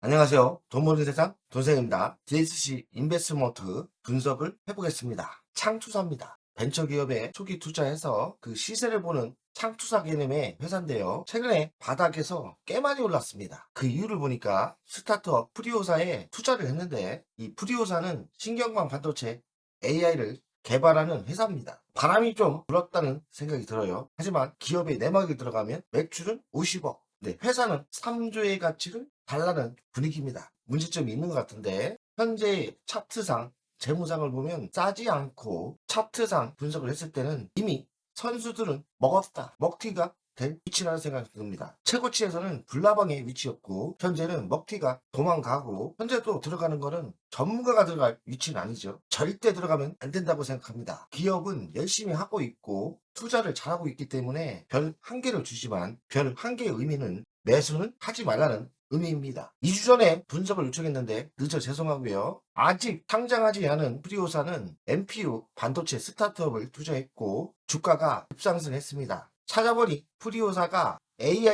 안녕하세요. 돈 버는 세상 돈생입니다. DSC 인베스트먼트 분석을 해보겠습니다. 창투사입니다. 벤처기업에 초기 투자해서 그 시세를 보는 창투사 개념의 회사인데요. 최근에 바닥에서 꽤 많이 올랐습니다. 그 이유를 보니까 스타트업 프리오사에 투자를 했는데 이 프리오사는 신경광 반도체 AI를 개발하는 회사입니다. 바람이 좀 불었다는 생각이 들어요. 하지만 기업의 내막이 들어가면 매출은 50억. 네, 회사는 3조의 가치를 달라는 분위기입니다. 문제점이 있는 것 같은데 현재 차트상 재무상을 보면 싸지 않고 차트상 분석을 했을 때는 이미 선수들은 먹었다. 먹튀가 될 위치라는 생각이 듭니다. 최고치에서는 불나방의 위치였고 현재는 먹튀가 도망가고 현재도 들어가는 거는 전문가가 들어갈 위치는 아니죠. 절대 들어가면 안 된다고 생각합니다. 기업은 열심히 하고 있고 투자를 잘하고 있기 때문에 별 한 개를 주지만 별 한 개의 의미는 매수는 하지 말라는 의미입니다. 2주 전에 분석을 요청했는데 늦어 죄송하고요. 아직 상장하지 않은 프리오사는 NPU 반도체 스타트업을 투자했고 주가가 급상승했습니다. 찾아보니 프리오사가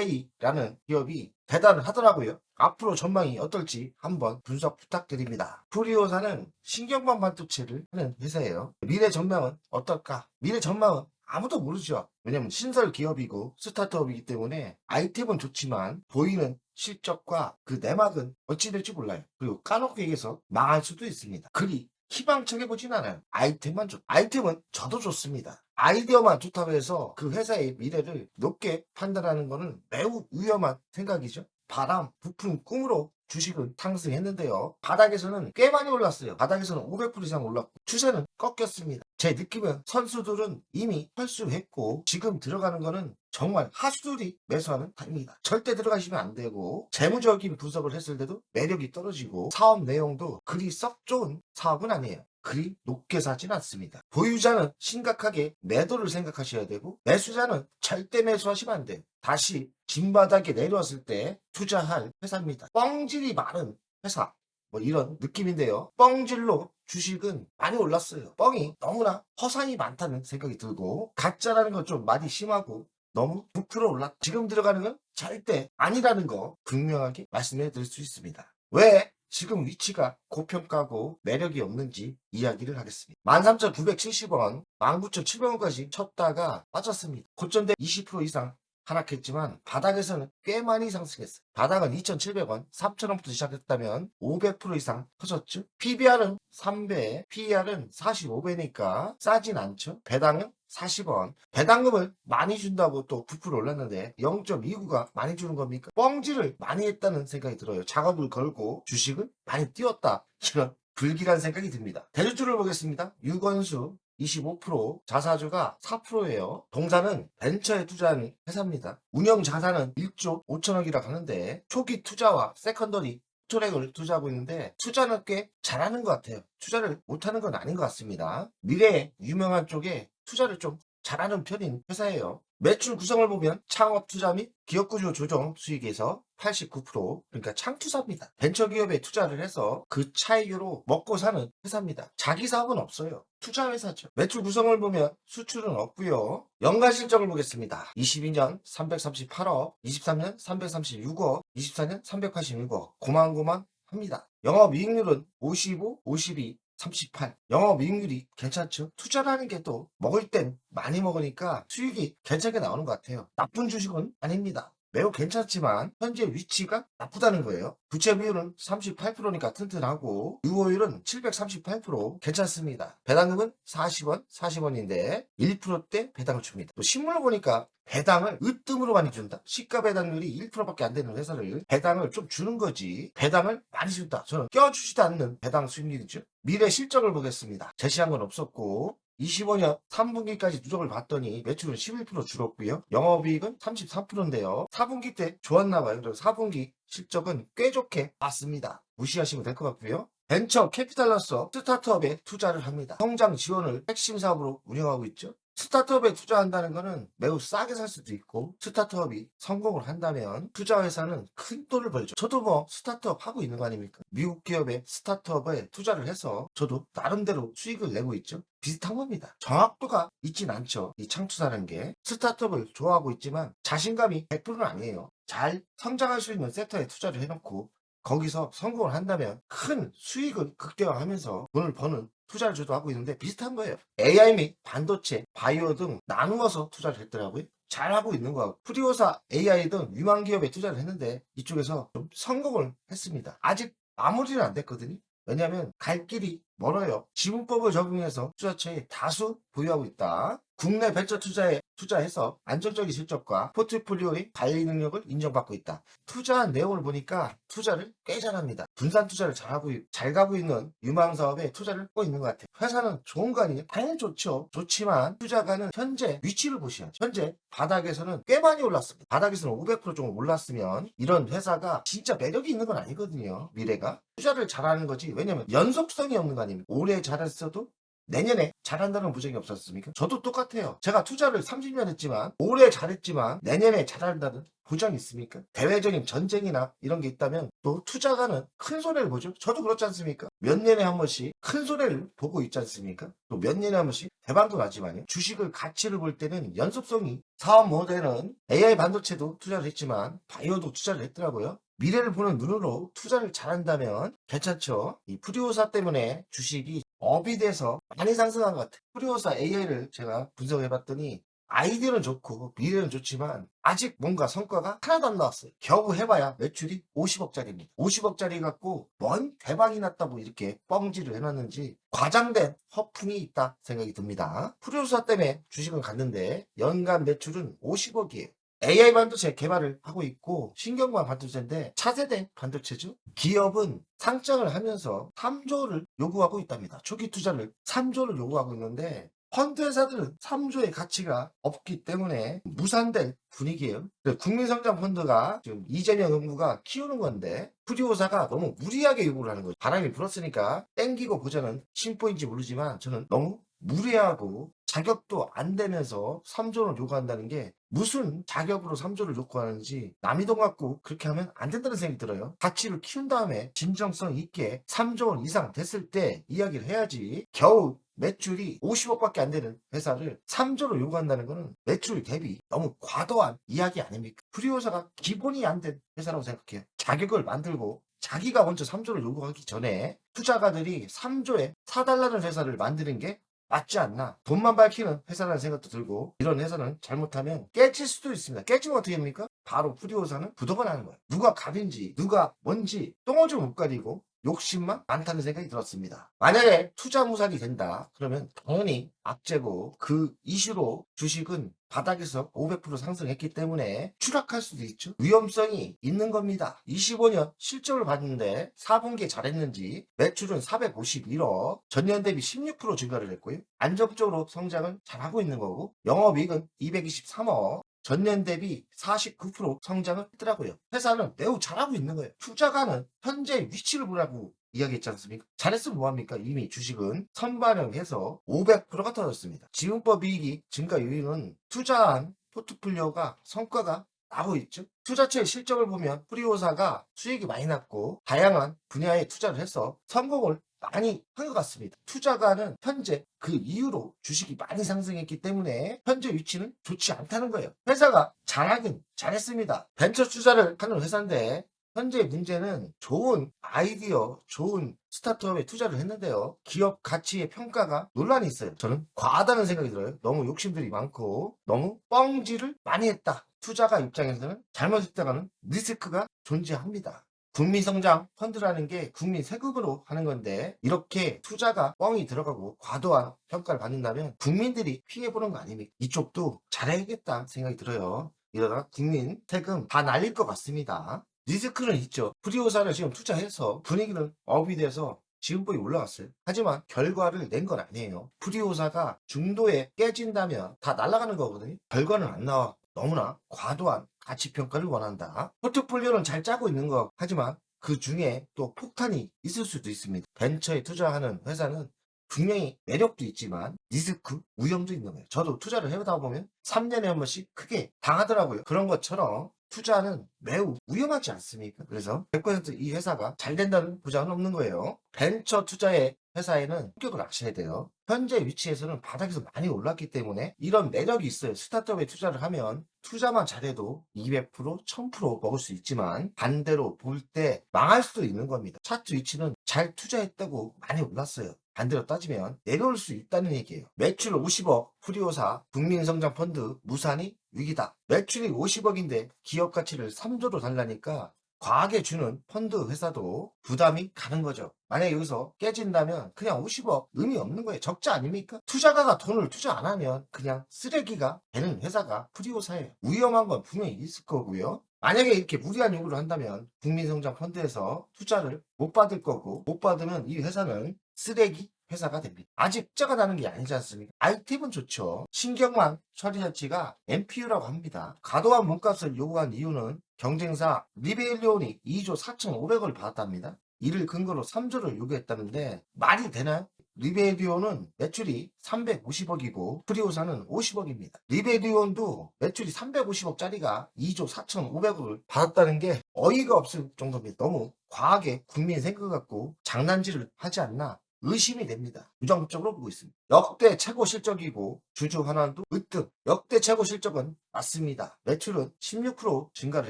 AI라는 기업이 대단하더라고요. 앞으로 전망이 어떨지 한번 분석 부탁드립니다. 프리오사는 신경광 반도체를 하는 회사예요. 미래 전망은 어떨까? 미래 전망은 아무도 모르죠. 왜냐면 신설 기업이고 스타트업이기 때문에 아이템은 좋지만 보이는 실적과 그 내막은 어찌 될지 몰라요. 그리고 까놓고 얘기해서 망할 수도 있습니다. 그리 희망차게 보진 않아요. 아이템만 좋. 아이템은 저도 좋습니다. 아이디어만 좋다고 해서 그 회사의 미래를 높게 판단하는 것은 매우 위험한 생각이죠. 바람, 부푼 꿈으로 주식은 상승했는데요. 바닥에서는 꽤 많이 올랐어요. 바닥에서는 500% 이상 올랐고 추세는 꺾였습니다. 제 느낌은 선수들은 이미 철수했고 지금 들어가는 거는 정말 하수들이 매수하는 타입니다. 절대 들어가시면 안 되고 재무적인 분석을 했을 때도 매력이 떨어지고 사업 내용도 그리 썩 좋은 사업은 아니에요. 그리 높게 사진 않습니다. 보유자는 심각하게 매도를 생각하셔야 되고 매수자는 절대 매수하시면 안 돼요. 다시 진바닥에 내려왔을 때 투자할 회사입니다. 뻥질이 많은 회사 뭐 이런 느낌인데요. 뻥질로 주식은 많이 올랐어요. 뻥이 너무나 허상이 많다는 생각이 들고 가짜라는 건 좀 많이 심하고 너무 부풀어 올랐다. 지금 들어가는 건 절대 아니라는 거 분명하게 말씀해 드릴 수 있습니다. 왜 지금 위치가 고평가고 매력이 없는지 이야기를 하겠습니다. 13,970원, 19,700원까지 쳤다가 빠졌습니다. 고점대 20% 이상 하락했지만 바닥에서는 꽤 많이 상승했어요. 바닥은 2,700원, 3,000원부터 시작했다면 500% 이상 터졌죠. PBR은 3배, PER은 45배니까 싸진 않죠. 배당은 40원. 배당금을 많이 준다고 또 9% 올랐는데 0.29가 많이 주는 겁니까? 뻥질을 많이 했다는 생각이 들어요. 작업을 걸고 주식을 많이 띄웠다. 이런 불길한 생각이 듭니다. 대주주를 보겠습니다. 유건수 25%, 자사주가 4%예요. 동사는 벤처에 투자하는 회사입니다. 운영 자산은 1조 5천억이라 하는데 초기 투자와 세컨더리 트랙을 투자하고 있는데 투자는 꽤 잘하는 것 같아요. 투자를 못하는 건 아닌 것 같습니다. 미래에 유명한 쪽에 투자를 좀 잘하는 편인 회사예요. 매출 구성을 보면 창업 투자 및 기업 구조 조정 수익에서 89%, 그러니까 창투사입니다. 벤처기업에 투자를 해서 그 차익으로 먹고 사는 회사입니다. 자기 사업은 없어요. 투자 회사죠. 매출 구성을 보면 수출은 없고요. 연간 실적을 보겠습니다. 22년 338억, 23년 336억, 24년 386억. 고만고만합니다. 영업이익률은 55, 52, 38. 영업이익률이 괜찮죠? 투자라는 게 또 먹을 땐 많이 먹으니까 수익이 괜찮게 나오는 것 같아요. 나쁜 주식은 아닙니다. 매우 괜찮지만 현재 위치가 나쁘다는 거예요. 부채 비율은 38%니까 튼튼하고 유효율은 738% 괜찮습니다. 배당금은 40원, 40원인데 1%대 배당을 줍니다. 또 신문을 보니까 배당을 으뜸으로 많이 준다. 시가 배당률이 1%밖에 안 되는 회사를 배당을 좀 주는 거지. 배당을 많이 준다. 저는 껴주지도 않는 배당 수익률이죠. 미래 실적을 보겠습니다. 제시한 건 없었고 25년 3분기까지 누적을 봤더니 매출은 11% 줄었고요. 영업이익은 33%인데요. 4분기 때 좋았나 봐요. 그래서 4분기 실적은 꽤 좋게 봤습니다. 무시하시면 될 것 같고요. 벤처 캐피탈로서 스타트업에 투자를 합니다. 성장 지원을 핵심 사업으로 운영하고 있죠. 스타트업에 투자한다는 것은 매우 싸게 살 수도 있고 스타트업이 성공을 한다면 투자 회사는 큰 돈을 벌죠. 저도 뭐 스타트업 하고 있는 거 아닙니까? 미국 기업의 스타트업에 투자를 해서 저도 나름대로 수익을 내고 있죠. 비슷한 겁니다. 정확도가 있진 않죠. 이 창투사라는 게 스타트업을 좋아하고 있지만 자신감이 100%는 아니에요. 잘 성장할 수 있는 섹터에 투자를 해놓고 거기서 성공을 한다면 큰 수익을 극대화하면서 돈을 버는 투자를 저도 하고 있는데 비슷한 거예요. AI 및 반도체, 바이오 등 나누어서 투자를 했더라고요. 잘하고 있는 거하고 프리오사 AI 등 유망 기업에 투자를 했는데 이쪽에서 좀 성공을 했습니다. 아직 마무리는 안 됐거든요. 왜냐하면 갈 길이 멀어요. 지분법을 적용해서 투자처에 다수 보유하고 있다. 국내 벤처 투자에 투자해서 안정적인 실적과 포트폴리오의 관리 능력을 인정받고 있다. 투자한 내용을 보니까 투자를 꽤 잘합니다. 분산 투자를 잘 가고 있는 유망 사업에 투자를 하고 있는 것 같아요. 회사는 좋은 거 아니에요? 당연히 좋죠. 좋지만 투자가는 현재 위치를 보셔야죠. 현재 바닥에서는 꽤 많이 올랐습니다. 바닥에서는 500% 정도 올랐으면 이런 회사가 진짜 매력이 있는 건 아니거든요. 미래가. 투자를 잘하는 거지. 왜냐면 연속성이 없는 거 아닙니까? 올해 잘했어도 내년에 잘한다는 보장이 없었습니까? 저도 똑같아요. 제가 투자를 30년 했지만 올해 잘했지만 내년에 잘한다는 보장이 있습니까? 대외적인 전쟁이나 이런 게 있다면 또 투자가는 큰 손해를 보죠. 저도 그렇지 않습니까? 몇 년에 한 번씩 큰 손해를 보고 있지 않습니까? 또 몇 년에 한 번씩 대박도 나지만요. 주식을 가치를 볼 때는 연속성이 사업 모델은 AI 반도체도 투자를 했지만 바이오도 투자를 했더라고요. 미래를 보는 눈으로 투자를 잘한다면 괜찮죠. 이 프리오사 때문에 주식이 업이 돼서 많이 상승한 것 같아요. 프리오사 AI를 제가 분석해 봤더니 아이디어는 좋고 미래는 좋지만 아직 뭔가 성과가 하나도 안 나왔어요. 겨우 해봐야 매출이 50억짜리입니다. 50억짜리 갖고 뭔 대박이 났다고 이렇게 뻥질을 해놨는지 과장된 허풍이 있다 생각이 듭니다. 프리오사 때문에 주식을 갔는데 연간 매출은 50억이에요. AI 반도체 개발을 하고 있고 신경관 반도체인데 차세대 반도체죠. 기업은 상장을 하면서 3조를 요구하고 있답니다. 초기 투자를 3조를 요구하고 있는데 펀드 회사들은 3조의 가치가 없기 때문에 무산된 분위기예요. 국민성장 펀드가 지금 이재명 정부가 키우는 건데 프리오사가 너무 무리하게 요구를 하는 거죠. 바람이 불었으니까 땡기고 보자는 심보인지 모르지만 저는 너무 무례하고 자격도 안 되면서 3조를 요구한다는 게 무슨 자격으로 3조를 요구하는지 남이동 갖고 그렇게 하면 안 된다는 생각이 들어요. 가치를 키운 다음에 진정성 있게 3조 원 이상 됐을 때 이야기를 해야지 겨우 매출이 50억밖에 안 되는 회사를 3조를 요구한다는 거는 매출 대비 너무 과도한 이야기 아닙니까? 프리오사가 기본이 안 된 회사라고 생각해요. 자격을 만들고 자기가 먼저 3조를 요구하기 전에 투자가들이 3조에 사달라는 회사를 만드는 게 맞지 않나. 돈만 밝히는 회사라는 생각도 들고 이런 회사는 잘못하면 깨질 수도 있습니다. 깨지면 어떻게 됩니까? 바로 프리오사는 부도가 나는 거예요. 누가 갑인지 누가 뭔지 똥오줌 못 가리고 욕심만 많다는 생각이 들었습니다. 만약에 투자 무산이 된다 그러면 당연히 악재고 그 이슈로 주식은 바닥에서 500% 상승했기 때문에 추락할 수도 있죠. 위험성이 있는 겁니다. 25년 실적을 봤는데 4분기에 잘했는지 매출은 451억, 전년 대비 16% 증가를 했고요. 안정적으로 성장을 잘하고 있는 거고 영업이익은 223억, 전년 대비 49% 성장을 했더라고요. 회사는 매우 잘하고 있는 거예요. 투자가는 현재 위치를 보라고 이야기했지 않습니까? 잘했으면 뭐합니까? 이미 주식은 선반영해서 500%가 터졌습니다. 지분법 이익이 증가 요인은 투자한 포트폴리오가 성과가 나고 있죠. 투자처의 실적을 보면 프리오사가 수익이 많이 났고 다양한 분야에 투자를 해서 성공을 많이 한 것 같습니다. 투자가는 현재 그 이후로 주식이 많이 상승했기 때문에 현재 위치는 좋지 않다는 거예요. 회사가 잘하긴 잘했습니다. 벤처 투자를 하는 회사인데 현재 문제는 좋은 아이디어, 좋은 스타트업에 투자를 했는데요. 기업 가치의 평가가 논란이 있어요. 저는 과하다는 생각이 들어요. 너무 욕심들이 많고 너무 뻥질을 많이 했다. 투자가 입장에서는 잘못했다가는 리스크가 존재합니다. 국민성장 펀드라는 게 국민 세금으로 하는 건데 이렇게 투자가 뻥이 들어가고 과도한 평가를 받는다면 국민들이 피해보는 거 아닙니까? 이쪽도 잘해야겠다 생각이 들어요. 이러다가 국민 세금 다 날릴 것 같습니다. 리스크는 있죠. 프리오사를 지금 투자해서 분위기는 업이 돼서 지분법이 올라갔어요. 하지만 결과를 낸 건 아니에요. 프리오사가 중도에 깨진다면 다 날아가는 거거든요. 결과는 안 나와. 너무나 과도한 가치평가를 원한다. 포트폴리오는 잘 짜고 있는 거 하지만 그 중에 또 폭탄이 있을 수도 있습니다. 벤처에 투자하는 회사는 분명히 매력도 있지만 리스크, 위험도 있는 거예요. 저도 투자를 해보다 보면 3년에 한 번씩 크게 당하더라고요. 그런 것처럼 투자는 매우 위험하지 않습니까? 그래서 100% 이 회사가 잘 된다는 보장은 없는 거예요. 벤처 투자에 회사에는 합격을 하셔야 돼요. 현재 위치에서는 바닥에서 많이 올랐기 때문에 이런 매력이 있어요. 스타트업에 투자를 하면 투자만 잘해도 200%, 1000% 먹을 수 있지만 반대로 볼 때 망할 수도 있는 겁니다. 차트 위치는 잘 투자했다고 많이 올랐어요. 반대로 따지면 내려올 수 있다는 얘기예요. 매출 50억, 프리오사, 국민성장펀드, 무산이 위기다. 매출이 50억인데 기업 가치를 3조로 달라니까 과하게 주는 펀드 회사도 부담이 가는 거죠. 만약에 여기서 깨진다면 그냥 50억 의미 없는 거예요. 적자 아닙니까? 투자가가 돈을 투자 안 하면 그냥 쓰레기가 되는 회사가 프리오사예요. 위험한 건 분명히 있을 거고요. 만약에 이렇게 무리한 요구를 한다면 국민성장펀드에서 투자를 못 받을 거고, 못 받으면 이 회사는 쓰레기 회사가 됩니다. 아직 흑자가 나는 게 아니지 않습니까? 아이템은 좋죠. 신경망 처리 장치가 MPU라고 합니다. 과도한 몸값을 요구한 이유는 경쟁사 리베일리온이 2조 4,500억을 받았답니다. 이를 근거로 3조를 요구했다는데 말이 되나요? 리베리온은 매출이 350억이고 프리오사는 50억입니다. 리베리온도 매출이 350억짜리가 2조 4,500억을 받았다는 게 어이가 없을 정도입니다. 너무 과하게 국민 생각 갖고 장난질을 하지 않나 의심이 됩니다. 부정적으로 보고 있습니다. 역대 최고 실적이고 주주 환원도 으뜸. 역대 최고 실적은 맞습니다. 매출은 16% 증가를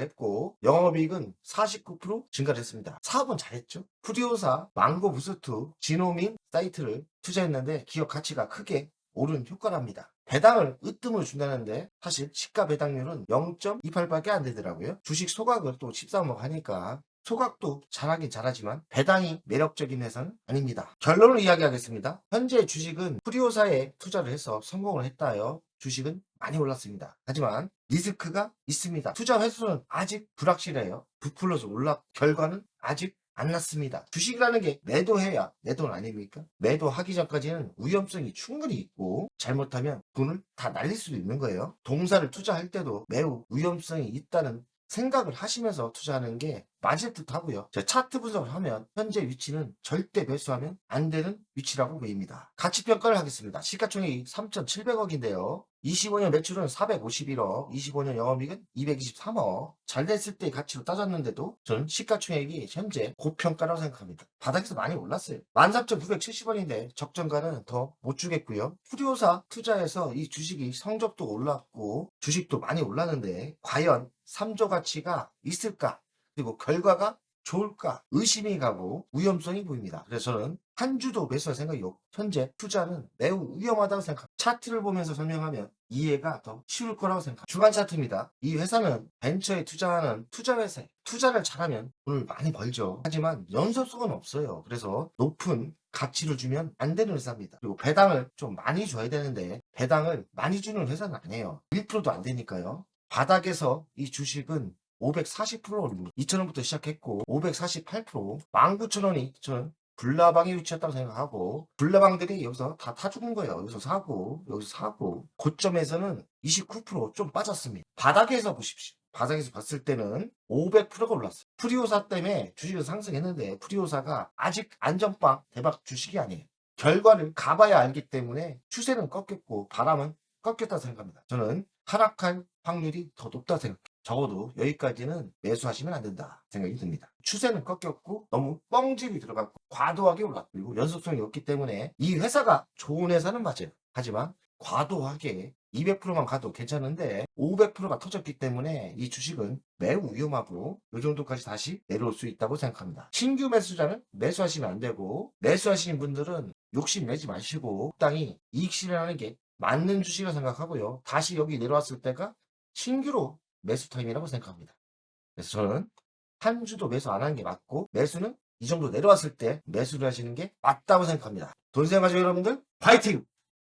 했고 영업이익은 49% 증가를 했습니다. 사업은 잘했죠. 프리오사, 망고부스트, 지노민 사이트를 투자했는데 기업 가치가 크게 오른 효과랍니다. 배당을 으뜸으로 준다는데 사실 시가 배당률은 0.28밖에 안 되더라고요. 주식 소각을 또 13억 하니까 소각도 잘하긴 잘하지만 배당이 매력적인 회사는 아닙니다. 결론을 이야기하겠습니다. 현재 주식은 프리오사에 투자를 해서 성공을 했다요. 주식은 많이 올랐습니다. 하지만 리스크가 있습니다. 투자 횟수는 아직 불확실해요. 부풀려서 올라 결과는 아직 안 났습니다. 주식이라는 게 매도해야 내 돈 아닙니까? 매도하기 전까지는 위험성이 충분히 있고 잘못하면 돈을 다 날릴 수도 있는 거예요. 동사를 투자할 때도 매우 위험성이 있다는 생각을 하시면서 투자하는 게 맞을 듯 하고요. 차트 분석을 하면 현재 위치는 절대 매수하면 안 되는 위치라고 보입니다. 가치평가를 하겠습니다. 시가총액이 3,700억인데요. 25년 매출은 451억, 25년 영업이익은 223억. 잘 됐을 때 가치로 따졌는데도 저는 시가총액이 현재 고평가라고 생각합니다. 바닥에서 많이 올랐어요. 13,970원인데 적정가는 더 못 주겠고요. 프리오사 투자해서 이 주식이 성적도 올랐고 주식도 많이 올랐는데 과연 3조 가치가 있을까? 그리고 결과가 좋을까 의심이 가고 위험성이 보입니다. 그래서 저는 한 주도 매수할 생각이 없고 현재 투자는 매우 위험하다고 생각합니다. 차트를 보면서 설명하면 이해가 더 쉬울 거라고 생각합니다. 주간 차트입니다. 이 회사는 벤처에 투자하는 투자 회사예요. 투자를 잘하면 돈을 많이 벌죠. 하지만 연속성은 없어요. 그래서 높은 가치를 주면 안 되는 회사입니다. 그리고 배당을 좀 많이 줘야 되는데 배당을 많이 주는 회사는 아니에요. 1%도 안 되니까요. 바닥에서 이 주식은 540% 올립니다. 2,000원부터 시작했고 548%, 19,000원이 저는 불나방에 위치했다고 생각하고 불나방들이 여기서 다 타 죽은 거예요. 여기서 사고 여기서 사고 고점에서는 29%좀 빠졌습니다. 바닥에서 보십시오. 바닥에서 봤을 때는 500%가 올랐어요. 프리오사 때문에 주식은 상승했는데 프리오사가 아직 안전빵 대박 주식이 아니에요. 결과를 가봐야 알기 때문에 추세는 꺾였고 바람은 꺾였다고 생각합니다. 저는 하락할 확률이 더 높다고 생각해요. 적어도 여기까지는 매수하시면 안 된다 생각이 듭니다. 추세는 꺾였고 너무 뻥집이 들어갔고 과도하게 올랐고 그리고 연속성이 없기 때문에 이 회사가 좋은 회사는 맞아요. 하지만 과도하게 200%만 가도 괜찮은데 500%가 터졌기 때문에 이 주식은 매우 위험하고 이 정도까지 다시 내려올 수 있다고 생각합니다. 신규 매수자는 매수하시면 안 되고 매수하시는 분들은 욕심내지 마시고 적당히 이익 실현하는 게 맞는 주식이라고 생각하고요. 다시 여기 내려왔을 때가 신규로 매수 타임이라고 생각합니다. 그래서 저는 한 주도 매수 안 하는 게 맞고 매수는 이 정도 내려왔을 때 매수를 하시는 게 맞다고 생각합니다. 돈세요 가족 여러분들 파이팅!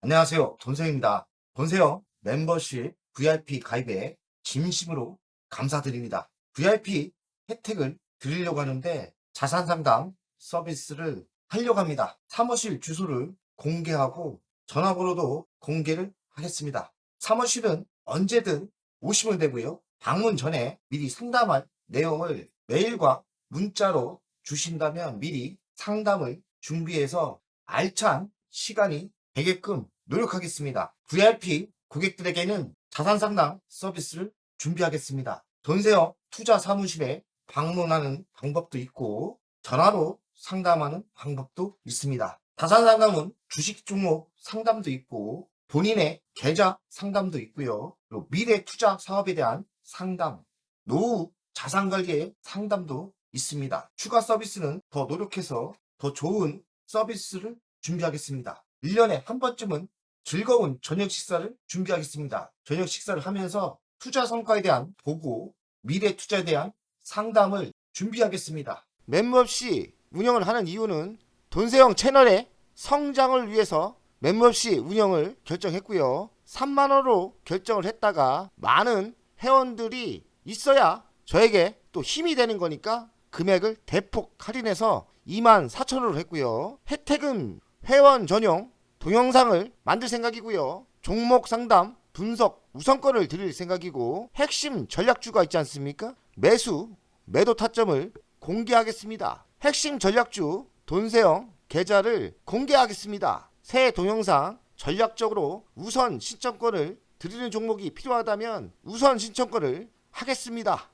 안녕하세요. 돈세요입니다. 돈세요 멤버십 VIP 가입에 진심으로 감사드립니다. VIP 혜택을 드리려고 하는데 자산 상담 서비스를 하려고 합니다. 사무실 주소를 공개하고 전화번호도 공개를 하겠습니다. 사무실은 언제든 오시면 되고요. 방문 전에 미리 상담할 내용을 메일과 문자로 주신다면 미리 상담을 준비해서 알찬 시간이 되게끔 노력하겠습니다. VIP 고객들에게는 자산 상담 서비스를 준비하겠습니다. 돈세요 투자 사무실에 방문하는 방법도 있고 전화로 상담하는 방법도 있습니다. 자산 상담은 주식 종목 상담도 있고 본인의 계좌 상담도 있고요. 그리고 미래 투자 사업에 대한 상담, 노후 자산 관리의 상담도 있습니다. 추가 서비스는 더 노력해서 더 좋은 서비스를 준비하겠습니다. 1년에 한 번쯤은 즐거운 저녁 식사를 준비하겠습니다. 저녁 식사를 하면서 투자 성과에 대한 보고, 미래 투자에 대한 상담을 준비하겠습니다. 멤버십 운영을 하는 이유는 돈세영 채널의 성장을 위해서 멤버십 운영을 결정했고요. 3만원으로 결정을 했다가 많은 회원들이 있어야 저에게 또 힘이 되는 거니까 금액을 대폭 할인해서 24,000원으로 했고요. 혜택은 회원 전용 동영상을 만들 생각이고요. 종목 상담 분석 우선권을 드릴 생각이고, 핵심 전략주가 있지 않습니까? 매수 매도 타점을 공개하겠습니다. 핵심 전략주 돈세영 계좌를 공개하겠습니다. 새 동영상 전략적으로 우선 신청권을 드리는 종목이 필요하다면 우선 신청권을 하겠습니다.